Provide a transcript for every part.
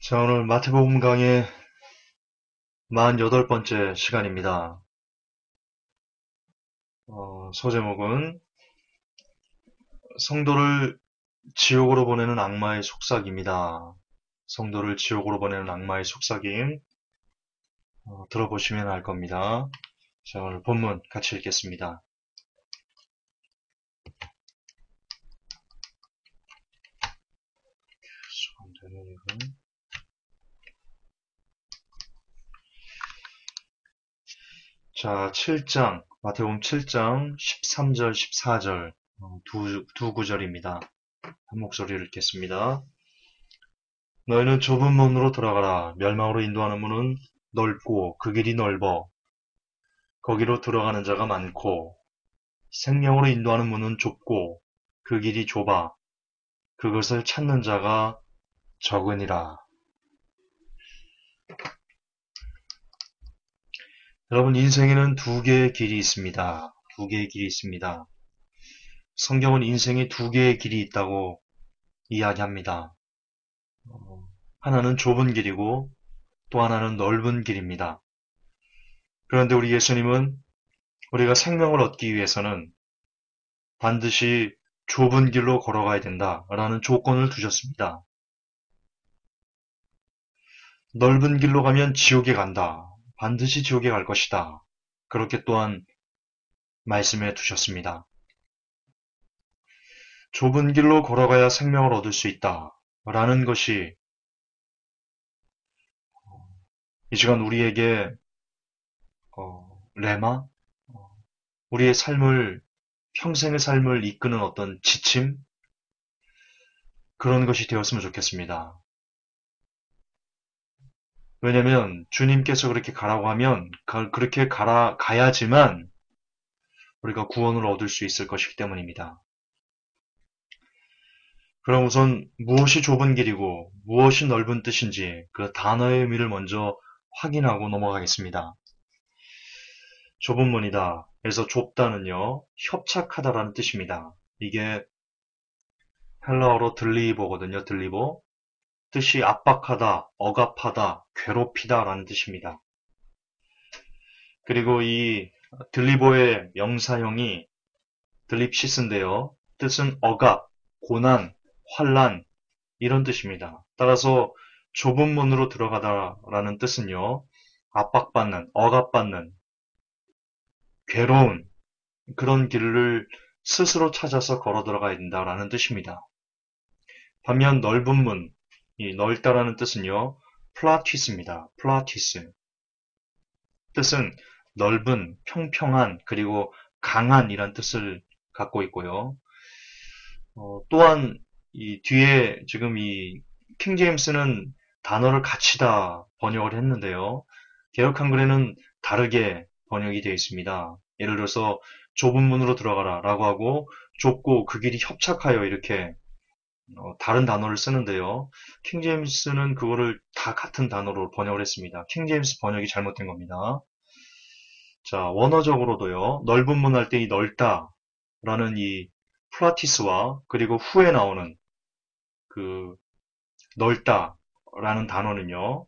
자, 오늘 마태복음 강의 48번째 시간입니다. 소제목은 성도를 지옥으로 보내는 악마의 속삭임이다. 성도를 지옥으로 보내는 악마의 속삭임 들어보시면 알 겁니다. 자, 오늘 본문 같이 읽겠습니다. 자, 7장, 마태복음 7장 13절, 14절 두 구절입니다. 한 목소리를 읽겠습니다. 너희는 좁은 문으로 들어가라. 멸망으로 인도하는 문은 넓고 그 길이 넓어 거기로 들어가는 자가 많고 생명으로 인도하는 문은 좁고 그 길이 좁아 그것을 찾는 자가 적으니라. 여러분, 인생에는 두 개의 길이 있습니다. 두 개의 길이 있습니다. 성경은 인생에 두 개의 길이 있다고 이야기합니다. 하나는 좁은 길이고 또 하나는 넓은 길입니다. 그런데 우리 예수님은 우리가 생명을 얻기 위해서는 반드시 좁은 길로 걸어가야 된다라는 조건을 두셨습니다. 넓은 길로 가면 지옥에 간다. 반드시 지옥에 갈 것이다. 그렇게 또한 말씀해 두셨습니다. 좁은 길로 걸어가야 생명을 얻을 수 있다. 라는 것이 이 시간 우리에게 레마? 우리의 삶을, 평생의 삶을 이끄는 어떤 지침? 그런 것이 되었으면 좋겠습니다. 왜냐면 주님께서 그렇게 가라고 하면 그렇게 가야지만 우리가 구원을 얻을 수 있을 것이기 때문입니다. 그럼 우선 무엇이 좁은 길이고 무엇이 넓은 뜻인지 그 단어의 의미를 먼저 확인하고 넘어가겠습니다. 좁은 문이다. 그래서 좁다는요, 협착하다라는 뜻입니다. 이게 헬라어로 들리보거든요. 들리보. 뜻이 압박하다, 억압하다, 괴롭히다라는 뜻입니다. 그리고 이 들리보의 명사형이 들립시스인데요. 뜻은 억압, 고난, 환란 이런 뜻입니다. 따라서 좁은 문으로 들어가다라는 뜻은요. 압박받는, 억압받는, 괴로운 그런 길을 스스로 찾아서 걸어 들어가야 된다라는 뜻입니다. 반면 넓은 문, 이 넓다라는 뜻은요. 플라티스입니다. 플라티스. 뜻은 넓은, 평평한, 그리고 강한이란 뜻을 갖고 있고요. 또한 이 뒤에 지금 이 킹제임스는 단어를 같이 다 번역을 했는데요. 개역 한글에는 다르게 번역이 되어 있습니다. 예를 들어서 좁은 문으로 들어가라 라고 하고 좁고 그 길이 협착하여 이렇게 다른 단어를 쓰는데요. 킹제임스는 그거를 다 같은 단어로 번역을 했습니다. 킹제임스 번역이 잘못된 겁니다. 자, 원어적으로도요. 넓은 문 할 때 이 넓다라는 이 플라티스와 그리고 후에 나오는 그 넓다라는 단어는요.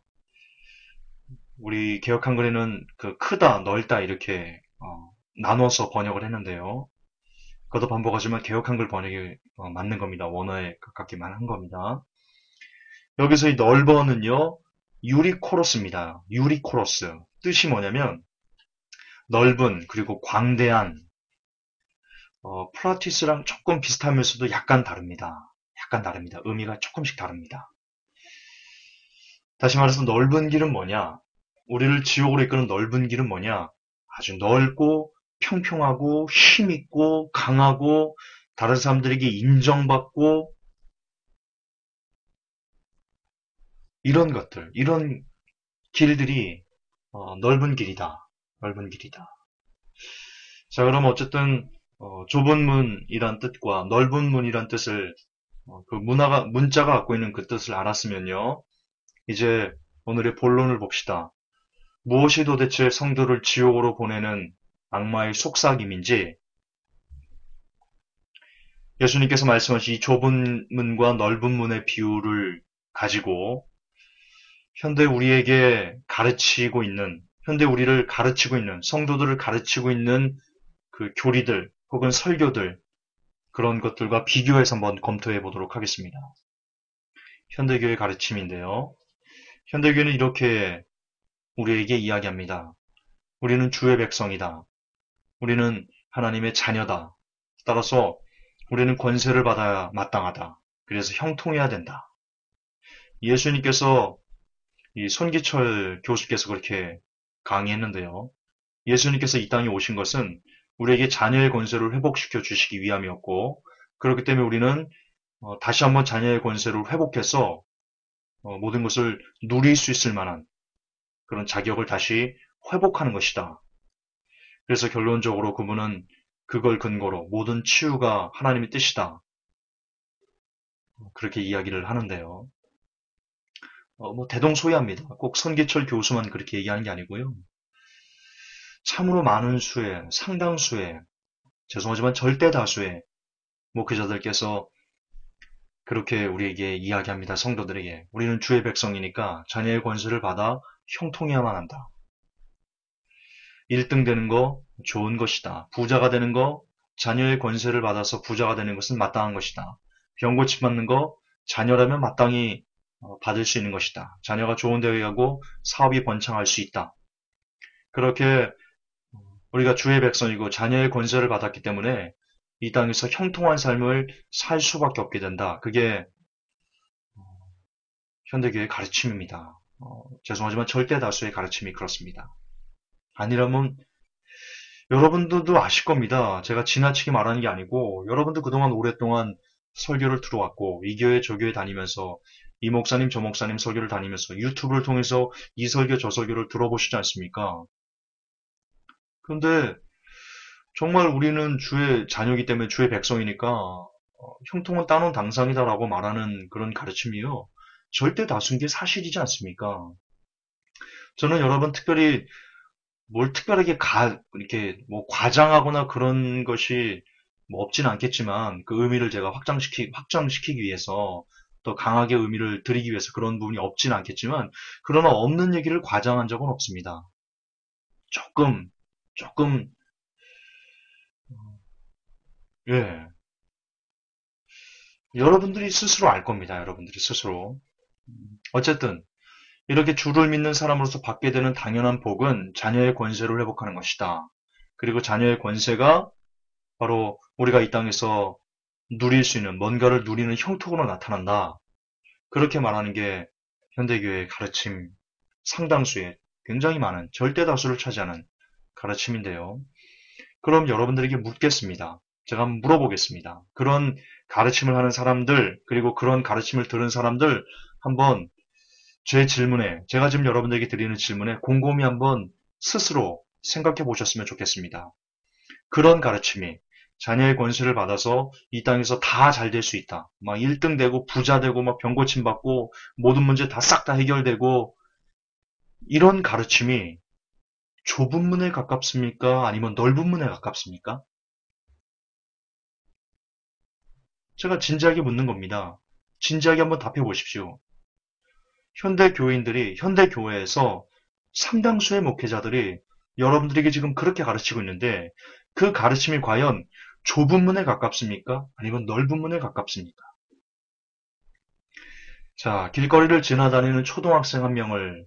우리 개역 한글에는 그 크다, 넓다 이렇게 나눠서 번역을 했는데요. 그것도 반복하지만 개역 한글 번역이 맞는 겁니다. 원어에 가깝게만 한 겁니다. 여기서 이 넓어는요. 유리코로스입니다. 유리코로스. 뜻이 뭐냐면 넓은 그리고 광대한 플라티스랑 조금 비슷하면서도 약간 다릅니다. 약간 다릅니다. 의미가 조금씩 다릅니다. 다시 말해서 넓은 길은 뭐냐? 우리를 지옥으로 이끄는 넓은 길은 뭐냐? 아주 넓고 평평하고 힘있고 강하고 다른 사람들에게 인정받고 이런 것들, 이런 길들이 넓은 길이다. 넓은 길이다. 자, 그럼 어쨌든 좁은 문이란 뜻과 넓은 문이란 뜻을 그 문자가 갖고 있는 그 뜻을 알았으면요. 이제 오늘의 본론을 봅시다. 무엇이 도대체 성도를 지옥으로 보내는 악마의 속삭임인지 예수님께서 말씀하신 이 좁은 문과 넓은 문의 비유를 가지고 현대 우리에게 가르치고 있는, 현대 우리를 가르치고 있는, 성도들을 가르치고 있는 그 교리들 혹은 설교들, 그런 것들과 비교해서 한번 검토해 보도록 하겠습니다. 현대교의 가르침인데요. 현대교는 이렇게 우리에게 이야기합니다. 우리는 주의 백성이다. 우리는 하나님의 자녀다. 따라서 우리는 권세를 받아야 마땅하다. 그래서 형통해야 된다. 예수님께서 이 손기철 교수께서 그렇게 강의했는데요. 예수님께서 이 땅에 오신 것은 우리에게 자녀의 권세를 회복시켜 주시기 위함이었고, 그렇기 때문에 우리는 다시 한번 자녀의 권세를 회복해서 모든 것을 누릴 수 있을 만한 그런 자격을 다시 회복하는 것이다. 그래서 결론적으로 그분은 그걸 근거로 모든 치유가 하나님의 뜻이다. 그렇게 이야기를 하는데요. 뭐 대동소이합니다. 꼭 손기철 교수만 그렇게 얘기하는 게 아니고요. 참으로 많은 수의, 상당수의, 죄송하지만 절대 다수의 목회자들께서 그렇게 우리에게 이야기합니다. 성도들에게. 우리는 주의 백성이니까 자녀의 권세를 받아 형통해야만 한다. 1등 되는 거 좋은 것이다. 부자가 되는 거, 자녀의 권세를 받아서 부자가 되는 것은 마땅한 것이다. 병 고침 받는 거, 자녀라면 마땅히 받을 수 있는 것이다. 자녀가 좋은 대학에 가고 사업이 번창할 수 있다. 그렇게 우리가 주의 백성이고 자녀의 권세를 받았기 때문에 이 땅에서 형통한 삶을 살 수밖에 없게 된다. 그게 현대교의 가르침입니다. 죄송하지만 절대 다수의 가르침이 그렇습니다. 아니라면 여러분들도 아실 겁니다. 제가 지나치게 말하는 게 아니고 여러분도 그동안 오랫동안 설교를 들어왔고 이 교회 저 교회 다니면서 이 목사님 저 목사님 설교를 다니면서 유튜브를 통해서 이 설교 저 설교를 들어보시지 않습니까? 그런데 정말 우리는 주의 자녀이기 때문에 주의 백성이니까 형통은 따놓은 당상이다라고 말하는 그런 가르침이요. 절대 다수인 게 사실이지 않습니까? 저는 여러분 특별히 뭘 특별하게 이렇게 뭐 과장하거나 그런 것이 뭐 없지는 않겠지만 그 의미를 제가 확장시키기 위해서 더 강하게 의미를 드리기 위해서 그런 부분이 없지는 않겠지만 그러나 없는 얘기를 과장한 적은 없습니다. 조금, 예. 여러분들이 스스로 알 겁니다. 여러분들이 스스로. 어쨌든 이렇게 주를 믿는 사람으로서 받게 되는 당연한 복은 자녀의 권세를 회복하는 것이다. 그리고 자녀의 권세가 바로 우리가 이 땅에서 누릴 수 있는 뭔가를 누리는 형통으로 나타난다. 그렇게 말하는 게 현대교회의 가르침 상당수의 굉장히 많은 절대 다수를 차지하는 가르침인데요. 그럼 여러분들에게 묻겠습니다. 제가 한번 물어보겠습니다. 그런 가르침을 하는 사람들 그리고 그런 가르침을 들은 사람들 한번 제가 지금 여러분들에게 드리는 질문에 곰곰이 한번 스스로 생각해 보셨으면 좋겠습니다. 그런 가르침이 자녀의 권세를 받아서 이 땅에서 다 잘 될 수 있다. 막 1등 되고 부자 되고 막 병고침 받고 모든 문제 다 싹 다 해결되고 이런 가르침이 좁은 문에 가깝습니까? 아니면 넓은 문에 가깝습니까? 제가 진지하게 묻는 겁니다. 진지하게 한번 답해 보십시오. 현대 교인들이 현대 교회에서 상당수의 목회자들이 여러분들에게 지금 그렇게 가르치고 있는데 그 가르침이 과연 좁은 문에 가깝습니까? 아니면 넓은 문에 가깝습니까? 자, 길거리를 지나다니는 초등학생 한 명을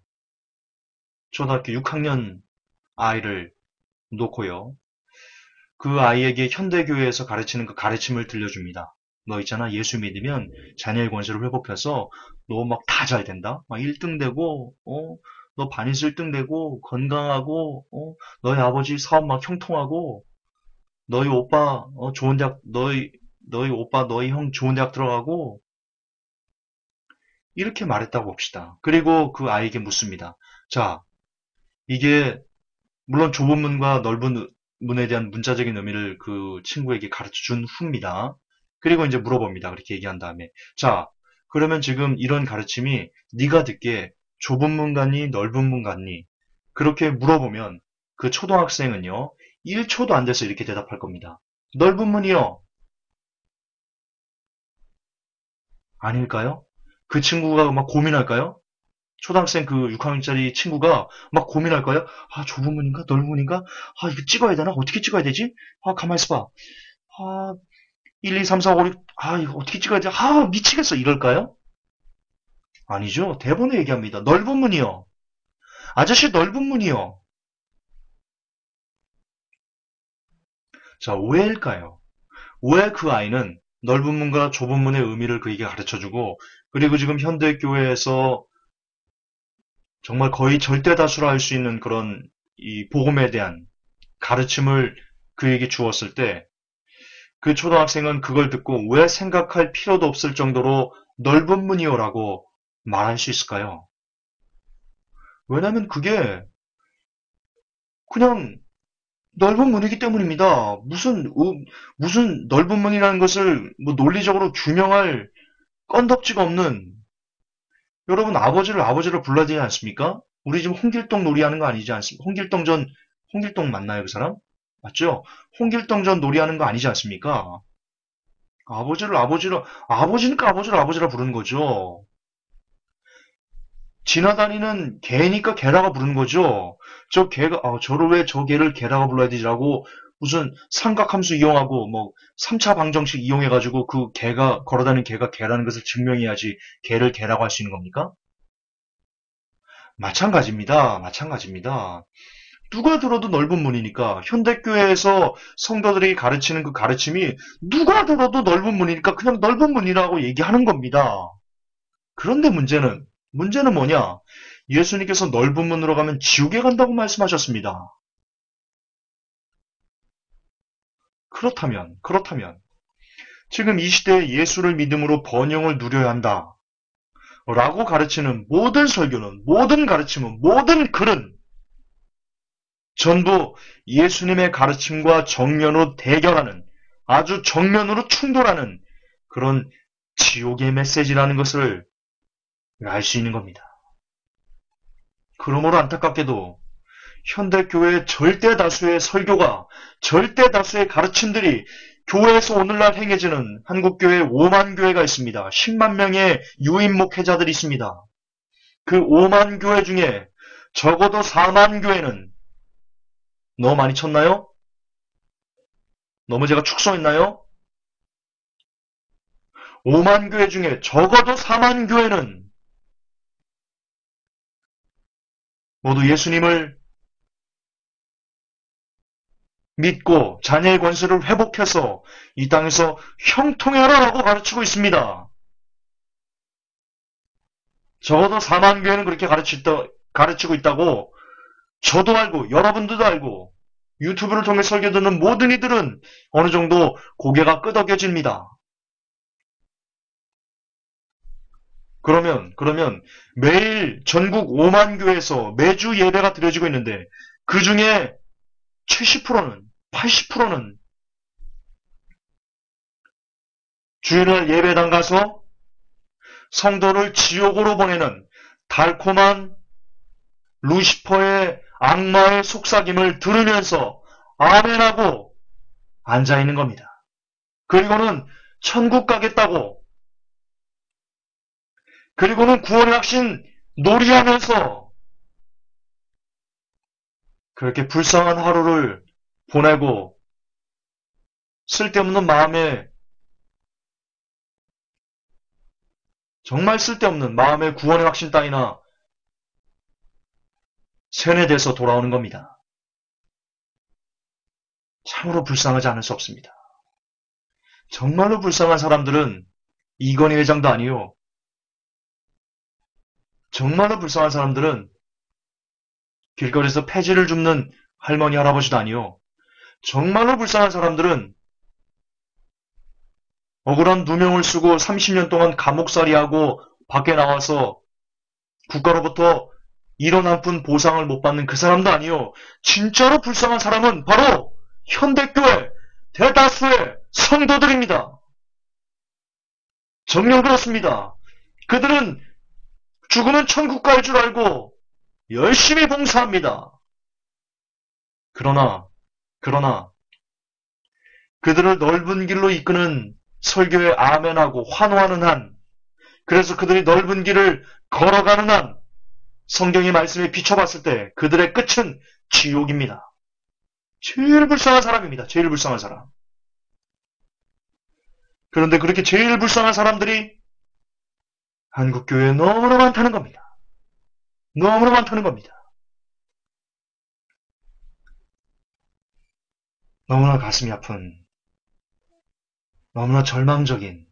초등학교 6학년 아이를 놓고요. 그 아이에게 현대교회에서 가르치는 그 가르침을 들려줍니다. 너 있잖아, 예수 믿으면 자녀의 권세를 회복해서 너 막 다 잘 된다? 막 1등 되고, 너 반에서 1등 되고, 건강하고, 너희 아버지 사업 막 형통하고, 너희 오빠, 좋은 대학, 너희 오빠, 너희 형 좋은 대학 들어가고, 이렇게 말했다고 봅시다. 그리고 그 아이에게 묻습니다. 자, 이게 물론 좁은 문과 넓은 문에 대한 문자적인 의미를 그 친구에게 가르쳐 준 후입니다. 그리고 이제 물어봅니다. 그렇게 얘기한 다음에. 자, 그러면 지금 이런 가르침이 네가 듣기에 좁은 문 같니? 넓은 문 같니? 그렇게 물어보면 그 초등학생은요. 1초도 안 돼서 이렇게 대답할 겁니다. 넓은 문이요. 아닐까요? 그 친구가 막 고민할까요? 초등학생 그 6학년짜리 친구가 막 고민할 거예요. 아, 좁은 문인가? 넓은 문인가? 아, 이거 찍어야 되나? 어떻게 찍어야 되지? 아, 가만히 있어봐. 아, 1, 2, 3, 4, 5, 6, 아, 이거 어떻게 찍어야 돼? 아, 미치겠어. 이럴까요? 아니죠. 대본에 얘기합니다. 넓은 문이요. 아저씨 넓은 문이요. 자, 왜일까요? 왜 그 아이는 넓은 문과 좁은 문의 의미를 그에게 가르쳐주고, 그리고 지금 현대교회에서 정말 거의 절대 다수로 할 수 있는 그런 이 복음에 대한 가르침을 그에게 주었을 때, 그 초등학생은 그걸 듣고 왜 생각할 필요도 없을 정도로 넓은 문이요라고 말할 수 있을까요? 왜냐면 그게 그냥 넓은 문이기 때문입니다. 무슨 넓은 문이라는 것을 뭐 논리적으로 규명할 건덕지가 없는, 여러분 아버지를 아버지로 불러야 되지 않습니까? 우리 지금 홍길동 놀이하는 거 아니지 않습니까? 홍길동 맞나요, 그 사람? 맞죠? 홍길동 전 놀이하는 거 아니지 않습니까? 아버지니까 아버지를 아버지라 부르는 거죠. 지나다니는 개니까 개라고 부르는 거죠. 저 개가, 저를 왜 저 개를 개라고 불러야 되지라고 무슨 삼각함수 이용하고 뭐 3차 방정식 이용해가지고 그 개가, 걸어다니는 개가 개라는 것을 증명해야지 개를 개라고 할 수 있는 겁니까? 마찬가지입니다. 마찬가지입니다. 누가 들어도 넓은 문이니까, 현대교회에서 성도들이 가르치는 그 가르침이 누가 들어도 넓은 문이니까 그냥 넓은 문이라고 얘기하는 겁니다. 그런데 문제는 뭐냐? 예수님께서 넓은 문으로 가면 지옥에 간다고 말씀하셨습니다. 그렇다면 지금 이 시대에 예수를 믿음으로 번영을 누려야 한다 라고 가르치는 모든 설교는, 모든 가르침은, 모든 글은 전부 예수님의 가르침과 정면으로 대결하는, 아주 정면으로 충돌하는 그런 지옥의 메시지라는 것을 알 수 있는 겁니다. 그러므로 안타깝게도 현대교회의 절대 다수의 설교가, 절대 다수의 가르침들이 교회에서 오늘날 행해지는 한국교회 5만 교회가 있습니다. 10만 명의 유인 목회자들이 있습니다. 그 5만 교회 중에 적어도 4만 교회는, 너무 많이 쳤나요? 너무 제가 축소했나요? 5만 교회 중에 적어도 4만 교회는 모두 예수님을 믿고 자녀의 권세를 회복해서 이 땅에서 형통해라라고 가르치고 있습니다. 적어도 4만 교회는 그렇게 가르치고 있다고 저도 알고, 여러분들도 알고, 유튜브를 통해 설교 듣는 모든 이들은 어느 정도 고개가 끄덕여집니다. 그러면 매일 전국 5만 교회에서 매주 예배가 드려지고 있는데 그 중에 70%는, 80%는 주일날 예배당 가서 성도를 지옥으로 보내는 달콤한 루시퍼의 악마의 속삭임을 들으면서 아멘하고 앉아있는 겁니다. 그리고는 천국 가겠다고, 그리고는 구원의 확신 놀이하면서 그렇게 불쌍한 하루를 보내고 쓸데없는 마음에, 정말 쓸데없는 마음의 구원의 확신 따위나 세뇌돼서 돌아오는 겁니다. 참으로 불쌍하지 않을 수 없습니다. 정말로 불쌍한 사람들은 이건희 회장도 아니요, 정말로 불쌍한 사람들은 길거리에서 폐지를 줍는 할머니 할아버지도 아니요, 정말로 불쌍한 사람들은 억울한 누명을 쓰고 30년 동안 감옥살이하고 밖에 나와서 국가로부터 1원 한 푼 보상을 못 받는 그 사람도 아니요, 진짜로 불쌍한 사람은 바로 현대교회 대다수의 성도들입니다. 정녕 그렇습니다. 그들은 죽으면 천국 갈 줄 알고 열심히 봉사합니다. 그러나 그들을 넓은 길로 이끄는 설교에 아멘하고 환호하는 한, 그래서 그들이 넓은 길을 걸어가는 한 성경의 말씀에 비춰봤을 때 그들의 끝은 지옥입니다. 제일 불쌍한 사람입니다. 제일 불쌍한 사람. 그런데 그렇게 제일 불쌍한 사람들이 한국교회에 너무나 많다는 겁니다. 너무나 많다는 겁니다. 너무나 가슴이 아픈, 너무나 절망적인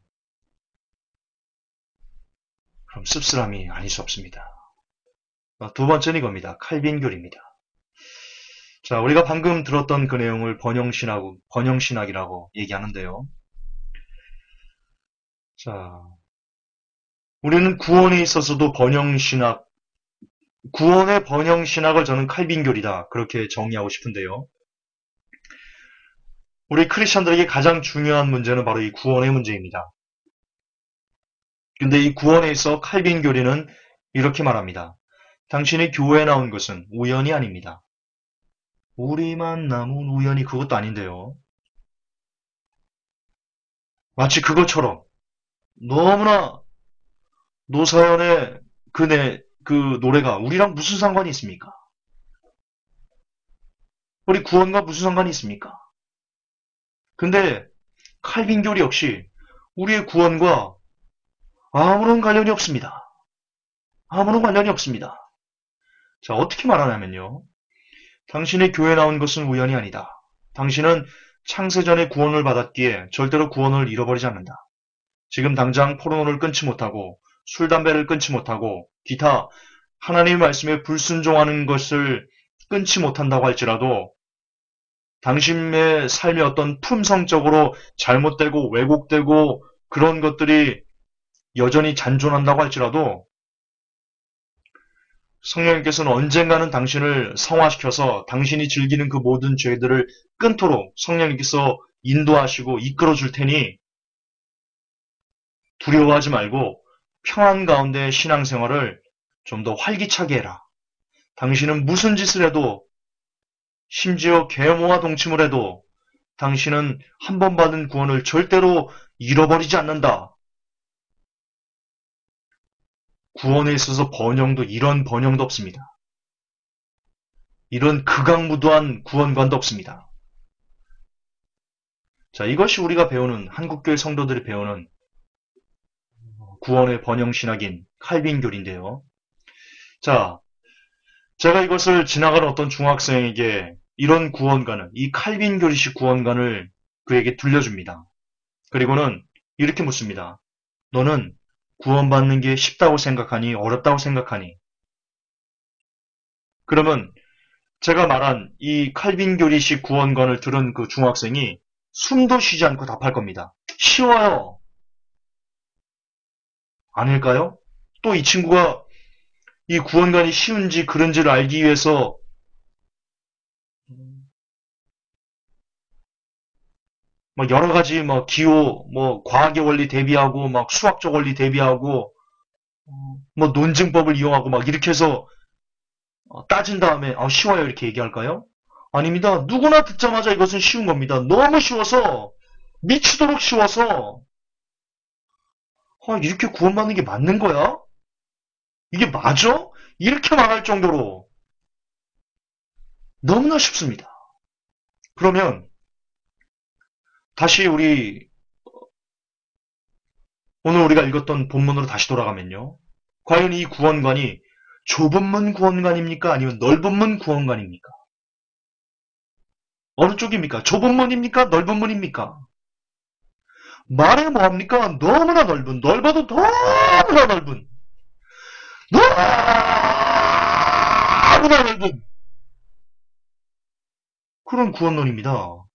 그럼 씁쓸함이 아닐 수 없습니다. 두 번째는 이겁니다. 칼빈교리입니다. 자, 우리가 방금 들었던 그 내용을 번영신학이라고 얘기하는데요. 자, 우리는 구원에 있어서도 구원의 번영신학을 저는 칼빈교리다. 그렇게 정의하고 싶은데요. 우리 크리스천들에게 가장 중요한 문제는 바로 이 구원의 문제입니다. 근데 이 구원에 있어 칼빈교리는 이렇게 말합니다. 당신이 교회에 나온 것은 우연이 아닙니다. 우리만 남은 우연이 그것도 아닌데요. 마치 그것처럼 너무나 노사연의 그 노래가 우리랑 무슨 상관이 있습니까? 우리 구원과 무슨 상관이 있습니까? 근데 칼빈교리 역시 우리의 구원과 아무런 관련이 없습니다. 아무런 관련이 없습니다. 자, 어떻게 말하냐면요. 당신의 교회에 나온 것은 우연이 아니다. 당신은 창세전에 구원을 받았기에 절대로 구원을 잃어버리지 않는다. 지금 당장 포르노를 끊지 못하고 술, 담배를 끊지 못하고 기타 하나님의 말씀에 불순종하는 것을 끊지 못한다고 할지라도 당신의 삶이 어떤 품성적으로 잘못되고 왜곡되고 그런 것들이 여전히 잔존한다고 할지라도 성령님께서는 언젠가는 당신을 성화시켜서 당신이 즐기는 그 모든 죄들을 끊도록 성령님께서 인도하시고 이끌어 줄 테니 두려워하지 말고 평안 가운데 신앙생활을 좀 더 활기차게 해라. 당신은 무슨 짓을 해도 심지어 계모와 동침을 해도 당신은 한 번 받은 구원을 절대로 잃어버리지 않는다. 구원에 있어서 번영도 이런 번영도 없습니다. 이런 극악무도한 구원관도 없습니다. 자, 이것이 우리가 배우는 한국교회 성도들이 배우는 구원의 번영신학인 칼빈교리인데요. 자, 제가 이것을 지나가는 어떤 중학생에게 이런 구원관을, 이 칼빈교리식 구원관을 그에게 들려줍니다. 그리고는 이렇게 묻습니다. 너는 구원받는 게 쉽다고 생각하니 어렵다고 생각하니? 그러면 제가 말한 이 칼빈교리식 구원관을 들은 그 중학생이 숨도 쉬지 않고 답할 겁니다. 쉬워요. 아닐까요? 또 이 친구가 이 구원관이 쉬운지 그런지를 알기 위해서 막 여러 가지 기호, 과학의 원리 대비하고 막 수학적 원리 대비하고 논증법을 이용하고 막 이렇게 해서 따진 다음에 쉬워요 이렇게 얘기할까요? 아닙니다. 누구나 듣자마자 이것은 쉬운 겁니다. 너무 쉬워서 미치도록 쉬워서 이렇게 구원받는 게 맞는 거야? 이게 맞아? 이렇게 말할 정도로 너무나 쉽습니다. 그러면 다시 오늘 우리가 읽었던 본문으로 다시 돌아가면요. 과연 이 구원관이 좁은 문 구원관입니까? 아니면 넓은 문 구원관입니까? 어느 쪽입니까? 좁은 문입니까? 넓은 문입니까? 말해 뭐합니까? 너무나 넓어도 너무나 넓은, 너무나 넓은 그런 구원론입니다.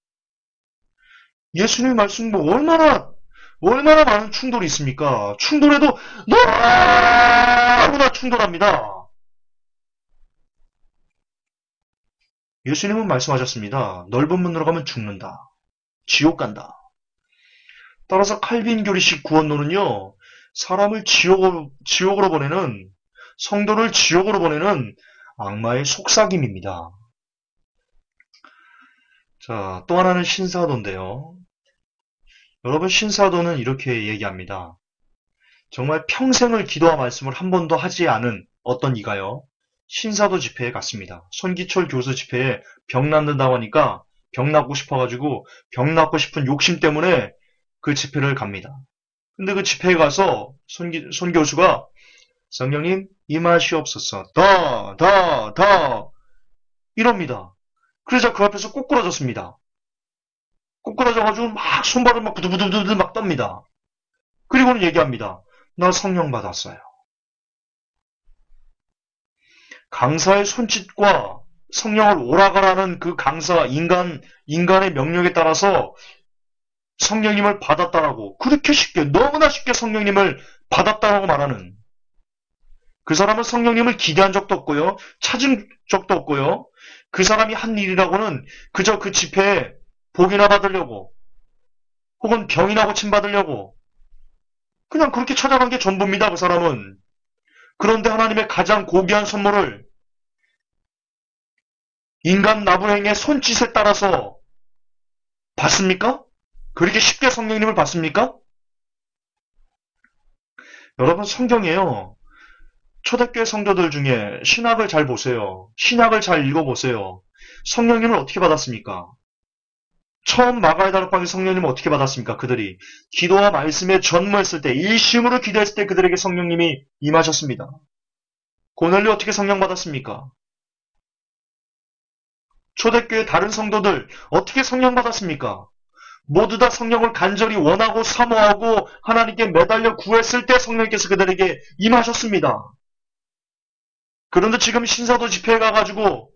예수님의 말씀 얼마나 많은 충돌이 있습니까? 충돌해도 너무나 충돌합니다. 예수님은 말씀하셨습니다. 넓은 문으로 가면 죽는다. 지옥 간다. 따라서 칼빈교리식 구원론은요. 사람을 지옥으로 보내는, 성도를 지옥으로 보내는 악마의 속삭임입니다. 자, 또 하나는 신사도인데요. 여러분, 신사도는 이렇게 얘기합니다. 정말 평생을 기도와 말씀을 한 번도 하지 않은 어떤 이가요. 신사도 집회에 갔습니다. 손기철 교수 집회에 병 낫는다고 하니까 병 낫고 싶어가지고 병 낫고 싶은 욕심 때문에 그 집회를 갑니다. 근데 그 집회에 가서 손 교수가 성령님 임하시옵소서 더 이럽니다. 그러자 그 앞에서 꼬꾸라졌습니다. 꼬꾸라져가지고 막 손발을 막 부들부들 막 떱니다. 그리고는 얘기합니다. 나 성령 받았어요. 강사의 손짓과 성령을 오라가라는 그 강사 인간의 명령에 따라서 성령님을 받았다라고 그렇게 쉽게 너무나 쉽게 성령님을 받았다라고 말하는 그 사람은 성령님을 기대한 적도 없고요. 찾은 적도 없고요. 그 사람이 한 일이라고는 그저 그 집회에 복이나 받으려고 혹은 병이나 고침받으려고 그냥 그렇게 찾아간 게 전부입니다. 그 사람은. 그런데 하나님의 가장 고귀한 선물을 인간 나부행의 손짓에 따라서 받습니까? 그렇게 쉽게 성령님을 받습니까? 여러분 성경에요. 초대교회 성도들 중에 신학을 잘 보세요. 신약을 잘 읽어보세요. 성령님을 어떻게 받았습니까? 처음 마가의 다락방에 성령님을 어떻게 받았습니까? 그들이 기도와 말씀에 전무했을 때 일심으로 기도했을 때 그들에게 성령님이 임하셨습니다. 고넬료 어떻게 성령 받았습니까? 초대교회 다른 성도들 어떻게 성령 받았습니까? 모두 다 성령을 간절히 원하고 사모하고 하나님께 매달려 구했을 때 성령께서 그들에게 임하셨습니다. 그런데 지금 신사도 집회에 가가지고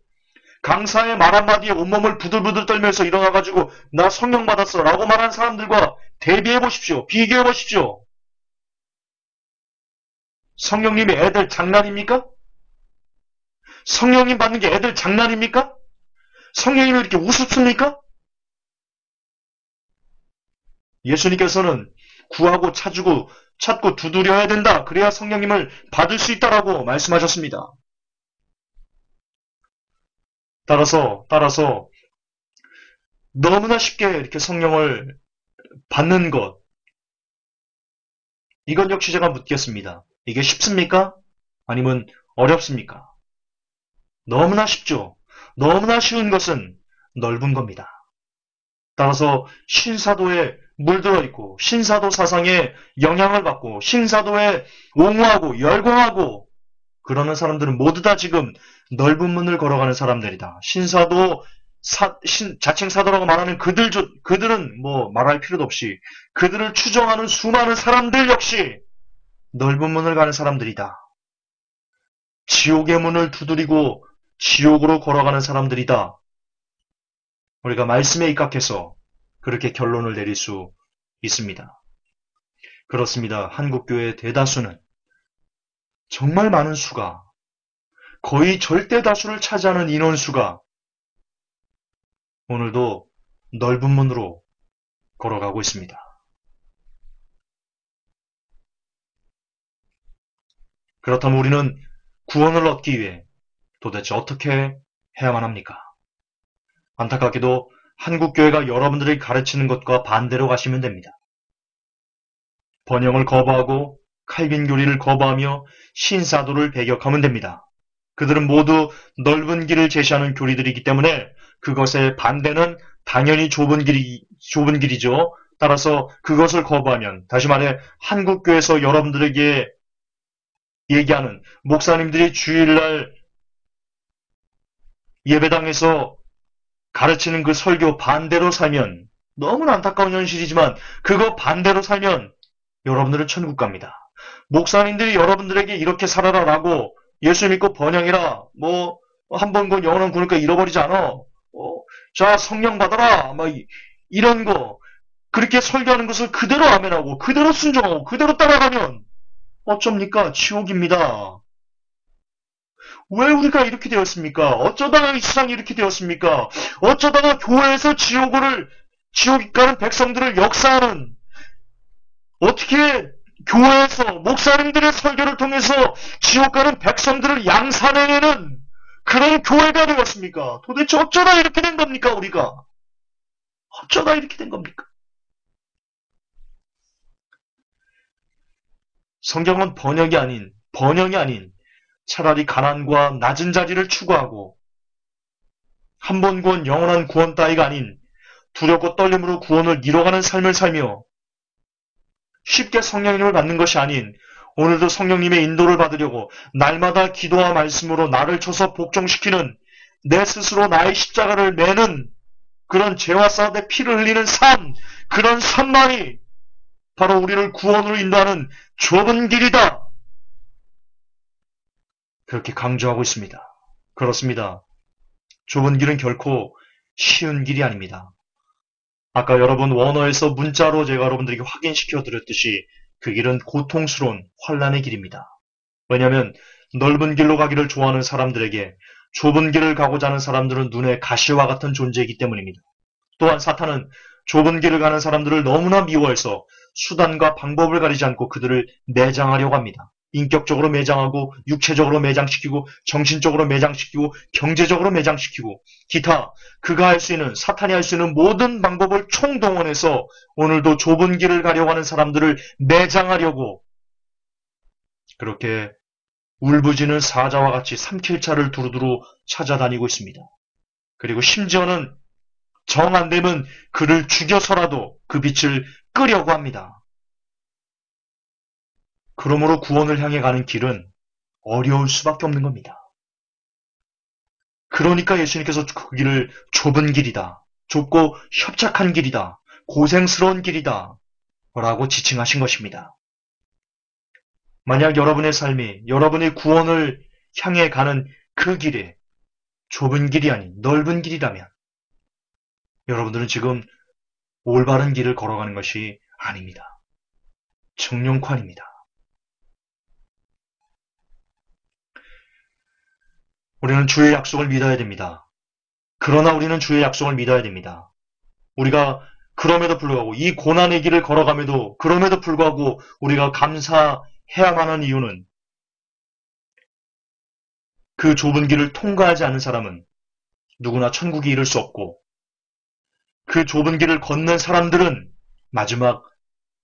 강사의 말 한마디에 온몸을 부들부들 떨면서 일어나가지고 나 성령 받았어 라고 말하는 사람들과 대비해 보십시오. 비교해 보십시오. 성령님이 애들 장난입니까? 성령님 받는 게 애들 장난입니까? 성령님이 이렇게 우습습니까? 예수님께서는 구하고 찾고 두드려야 된다. 그래야 성령님을 받을 수 있다라고 말씀하셨습니다. 따라서 너무나 쉽게 이렇게 성령을 받는 것, 이건 역시 제가 묻겠습니다. 이게 쉽습니까? 아니면 어렵습니까? 너무나 쉽죠. 너무나 쉬운 것은 넓은 겁니다. 따라서 신사도에 물들어 있고 신사도 사상에 영향을 받고 신사도에 옹호하고 열광하고 그러는 사람들은 모두 다 지금 넓은 문을 걸어가는 사람들이다. 신사도 자칭 사도라고 말하는 그들은 뭐 말할 필요도 없이 그들을 추종하는 수많은 사람들 역시 넓은 문을 가는 사람들이다. 지옥의 문을 두드리고 지옥으로 걸어가는 사람들이다. 우리가 말씀에 입각해서 그렇게 결론을 내릴 수 있습니다. 그렇습니다. 한국교회의 대다수는 정말 많은 수가 거의 절대 다수를 차지하는 인원수가 오늘도 넓은 문으로 걸어가고 있습니다. 그렇다면 우리는 구원을 얻기 위해 도대체 어떻게 해야만 합니까? 안타깝게도 한국교회가 여러분들이 가르치는 것과 반대로 가시면 됩니다. 번영을 거부하고 칼빈 교리를 거부하며 신사도를 배격하면 됩니다. 그들은 모두 넓은 길을 제시하는 교리들이기 때문에 그것의 반대는 당연히 좁은 길이죠. 따라서 그것을 거부하면 다시 말해 한국교회에서 여러분들에게 얘기하는 목사님들이 주일날 예배당에서 가르치는 그 설교 반대로 살면 너무나 안타까운 현실이지만 그거 반대로 살면 여러분들은 천국 갑니다. 목사님들이 여러분들에게 이렇게 살아라라고 예수 믿고 번영해라. 뭐 한 번 건 영원한 구니까 잃어버리지 않아. 자 성령 받아라. 막 이런 거 그렇게 설교하는 것을 그대로 아멘하고 그대로 순종하고 그대로 따라가면 어쩝니까? 지옥입니다. 왜 우리가 이렇게 되었습니까? 어쩌다가 이 세상이 이렇게 되었습니까? 어쩌다가 교회에서 지옥 가는 백성들을 역사하는 어떻게 교회에서 목사님들의 설교를 통해서 지옥 가는 백성들을 양산해내는 그런 교회가 되었습니까? 도대체 어쩌다 이렇게 된 겁니까? 우리가 어쩌다 이렇게 된 겁니까? 성경은 번영이 아닌 차라리 가난과 낮은 자리를 추구하고 한 번 구원, 영원한 구원 따위가 아닌 두렵고 떨림으로 구원을 이뤄가는 삶을 살며 쉽게 성령님을 받는 것이 아닌 오늘도 성령님의 인도를 받으려고 날마다 기도와 말씀으로 나를 쳐서 복종시키는 내 스스로 나의 십자가를 매는 그런 죄와 싸우되 피를 흘리는 삶, 그런 삶만이 바로 우리를 구원으로 인도하는 좁은 길이다. 그렇게 강조하고 있습니다. 그렇습니다. 좁은 길은 결코 쉬운 길이 아닙니다. 아까 여러분 원어에서 문자로 제가 여러분들에게 확인시켜 드렸듯이 그 길은 고통스러운 환난의 길입니다. 왜냐하면 넓은 길로 가기를 좋아하는 사람들에게 좁은 길을 가고자 하는 사람들은 눈에 가시와 같은 존재이기 때문입니다. 또한 사탄은 좁은 길을 가는 사람들을 너무나 미워해서 수단과 방법을 가리지 않고 그들을 매장하려고 합니다. 인격적으로 매장하고 육체적으로 매장시키고 정신적으로 매장시키고 경제적으로 매장시키고 기타 그가 할 수 있는 사탄이 할 수 있는 모든 방법을 총동원해서 오늘도 좁은 길을 가려고 하는 사람들을 매장하려고 그렇게 울부짖는 사자와 같이 삼킬차를 두루두루 찾아다니고 있습니다. 그리고 심지어는 정 안 되면 그를 죽여서라도 그 빛을 끄려고 합니다. 그러므로 구원을 향해 가는 길은 어려울 수밖에 없는 겁니다. 그러니까 예수님께서 그 길을 좁은 길이다, 좁고 협착한 길이다, 고생스러운 길이다 라고 지칭하신 것입니다. 만약 여러분의 삶이 여러분의 구원을 향해 가는 그 길에 좁은 길이 아닌 넓은 길이라면 여러분들은 지금 올바른 길을 걸어가는 것이 아닙니다. 정령宽입니다. 우리는 주의 약속을 믿어야 됩니다. 그러나 우리는 주의 약속을 믿어야 됩니다. 우리가 그럼에도 불구하고 이 고난의 길을 걸어감에도 그럼에도 불구하고 우리가 감사해야만 하는 이유는 그 좁은 길을 통과하지 않은 사람은 누구나 천국에 이를 수 없고 그 좁은 길을 걷는 사람들은 마지막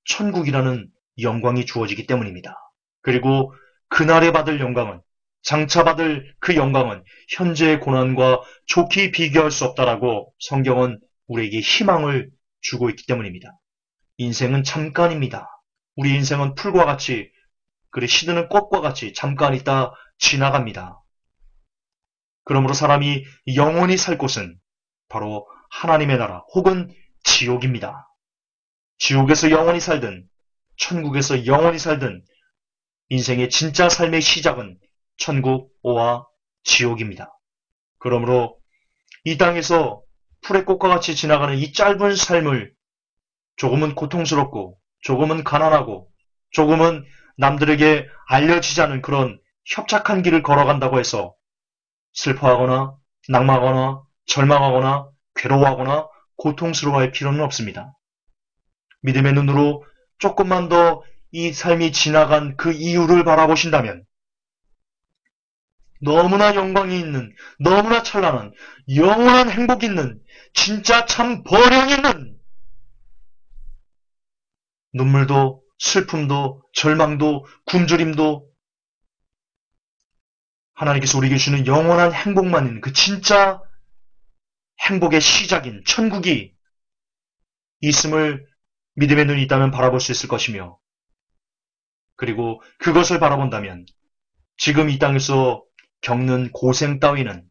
천국이라는 영광이 주어지기 때문입니다. 그리고 그날에 받을 영광은 장차 받을 그 영광은 현재의 고난과 좋게 비교할 수 없다라고 성경은 우리에게 희망을 주고 있기 때문입니다. 인생은 잠깐입니다. 우리 인생은 풀과 같이 그리고 시드는 꽃과 같이 잠깐 있다 지나갑니다. 그러므로 사람이 영원히 살 곳은 바로 하나님의 나라 혹은 지옥입니다. 지옥에서 영원히 살든 천국에서 영원히 살든 인생의 진짜 삶의 시작은 천국과 지옥입니다. 그러므로 이 땅에서 풀의 꽃과 같이 지나가는 이 짧은 삶을 조금은 고통스럽고 조금은 가난하고 조금은 남들에게 알려지지 않은 그런 협착한 길을 걸어간다고 해서 슬퍼하거나 낙망하거나 절망하거나 괴로워하거나 고통스러워할 필요는 없습니다. 믿음의 눈으로 조금만 더 이 삶이 지나간 그 이유를 바라보신다면 너무나 영광이 있는, 너무나 찬란한, 영원한 행복이 있는, 진짜 참 보령 있는 눈물도 슬픔도 절망도 굶주림도 하나님께서 우리에게 주는 영원한 행복만 있는 그 진짜 행복의 시작인 천국이 있음을 믿음의 눈이 있다면 바라볼 수 있을 것이며 그리고 그것을 바라본다면 지금 이 땅에서 겪는 고생 따위는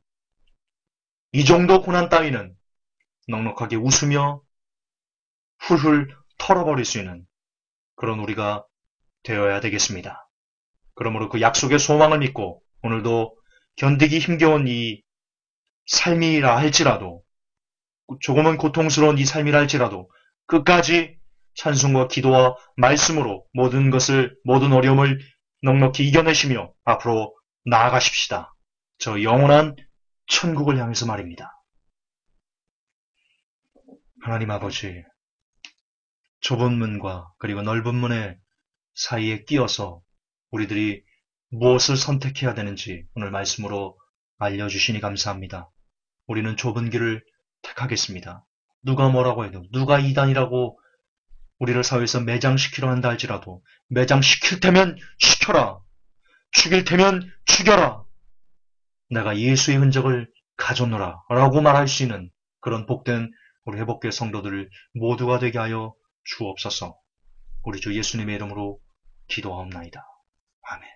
이 정도 고난 따위는 넉넉하게 웃으며 훌훌 털어버릴 수 있는 그런 우리가 되어야 되겠습니다. 그러므로 그 약속의 소망을 믿고 오늘도 견디기 힘겨운 이 삶이라 할지라도 조금은 고통스러운 이 삶이라 할지라도 끝까지 찬송과 기도와 말씀으로 모든 어려움을 넉넉히 이겨내시며 앞으로 나아가십시다. 저 영원한 천국을 향해서 말입니다. 하나님 아버지, 좁은 문과 그리고 넓은 문의 사이에 끼어서 우리들이 무엇을 선택해야 되는지 오늘 말씀으로 알려주시니 감사합니다. 우리는 좁은 길을 택하겠습니다. 누가 뭐라고 해도 누가 이단이라고 우리를 사회에서 매장시키려 한다 할지라도 매장시킬 테면 시켜라. 죽일 테면 죽여라. 내가 예수의 흔적을 가졌노라 라고 말할 수 있는 그런 복된 우리 회복교회 성도들 모두가 되게 하여 주옵소서. 우리 주 예수님의 이름으로 기도하옵나이다. 아멘.